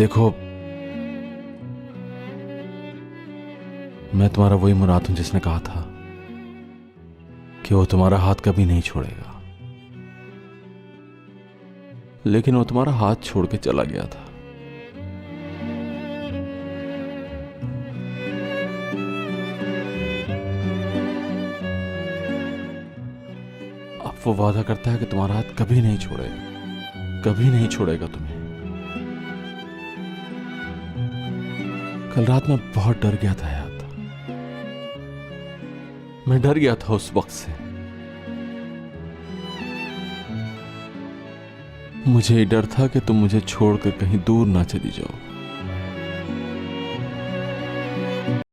देखो, मैं तुम्हारा वही मुराद हूं जिसने कहा था कि वो तुम्हारा हाथ कभी नहीं छोड़ेगा, लेकिन वो तुम्हारा हाथ छोड़ के चला गया था। अब वो वादा करता है कि तुम्हारा हाथ कभी नहीं छोड़ेगा, कभी नहीं छोड़ेगा तुम्हें। कल रात मैं बहुत डर गया था यार, मैं डर गया था उस वक्त से। मुझे डर था कि तुम मुझे छोड़कर कहीं दूर ना चली जाओ।